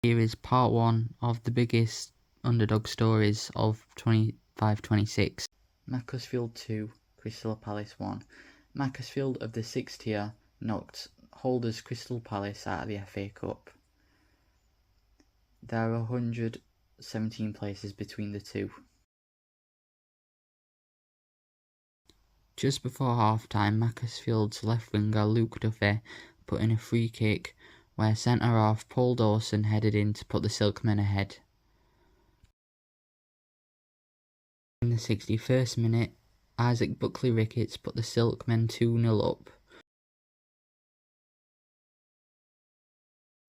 Here is part 1 of the biggest underdog stories of 25-26. Macclesfield 2, Crystal Palace 1. Macclesfield of the 6th tier knocked holders Crystal Palace out of the FA Cup. There are 117 places between the two. Just before half-time, Macclesfield's left winger Luke Duffy put in a free kick where centre-half Paul Dawson headed in to put the Silkmen ahead. In the 61st minute, Isaac Buckley-Ricketts put the Silkmen 2-0 up.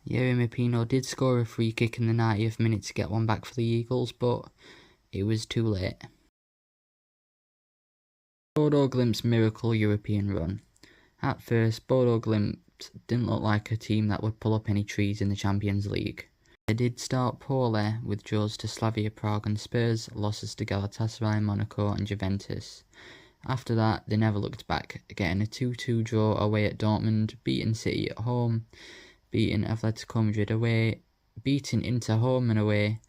Yerry Mapino did score a free kick in the 90th minute to get one back for the Eagles, but it was too late. Bodo Glimt's miracle European run. At first, Bodo Glimt didn't look like a team that would pull up any trees in the Champions League. They did start poorly, with draws to Slavia Prague and Spurs, losses to Galatasaray, Monaco and Juventus. After that, they never looked back, getting a 2-2 draw away at Dortmund, beating City at home, beating Atletico Madrid away, beating Inter home and away,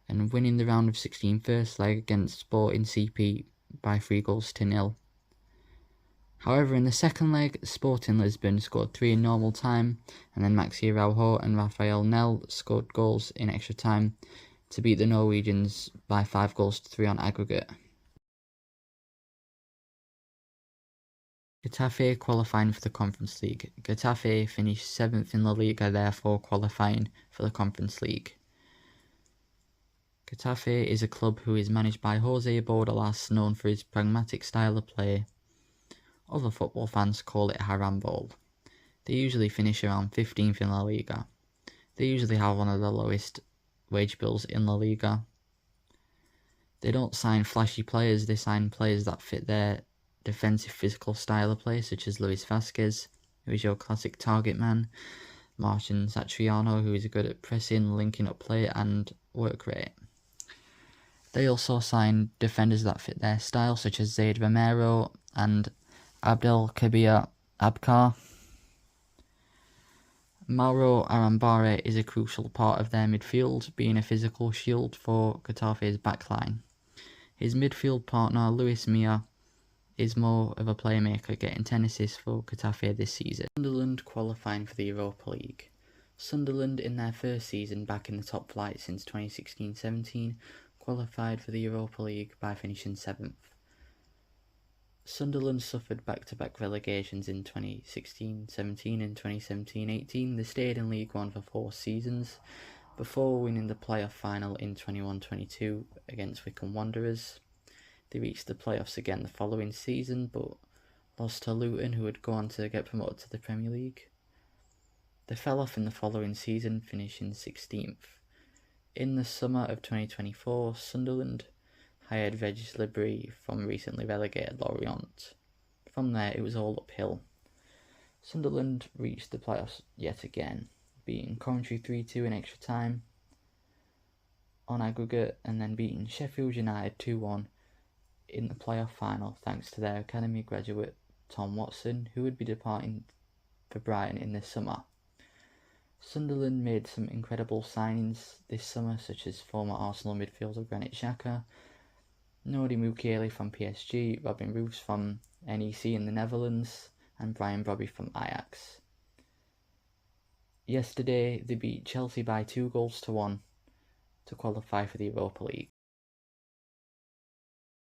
and winning the round of 16 first leg against Sporting CP by 3-0. However, in the second leg, Sporting Lisbon scored 3 in normal time, and then Maxi Araujo and Rafael Nel scored goals in extra time to beat the Norwegians by 5-3 on aggregate. Getafe qualifying for the Conference League. Getafe finished 7th in La Liga, therefore qualifying for the Conference League. Getafe is a club who is managed by Jose Bordalas, known for his pragmatic style of play. Other football fans call it Harambol. They usually finish around 15th in La Liga. They usually have one of the lowest wage bills in La Liga. They don't sign flashy players, they sign players that fit their defensive physical style of play, such as Luis Vasquez, who is your classic target man, Martin Satriano, who is good at pressing, linking up play and work rate. They also sign defenders that fit their style, such as Zaid Romero and Abdelkabir Abkar. Mauro Arambare is a crucial part of their midfield, being a physical shield for Getafe's backline. His midfield partner, Luis Mia, is more of a playmaker, getting 10 assists for Getafe this season. Sunderland qualifying for the Europa League. Sunderland, in their first season back in the top flight since 2016-17, qualified for the Europa League by finishing 7th. Sunderland suffered back-to-back relegations in 2016-17 and 2017-18. They stayed in League One for 4 seasons, before winning the playoff final in 21-22 against Wycombe Wanderers. They reached the playoffs again the following season, but lost to Luton, who would go on to get promoted to the Premier League. They fell off in the following season, finishing 16th. In the summer of 2024, Sunderland hired Regis Libri from recently relegated Lorient. From there, it was all uphill. Sunderland reached the playoffs yet again, beating Coventry 3-2 in extra time on aggregate, and then beating Sheffield United 2-1 in the playoff final, thanks to their academy graduate Tom Watson, who would be departing for Brighton in the summer. Sunderland made some incredible signings this summer, such as former Arsenal midfielder Granit Xhaka, Nodi Mukiele from PSG, Robin Roos from NEC in the Netherlands, and Brian Brobby from Ajax. Yesterday, they beat Chelsea by 2-1 to qualify for the Europa League.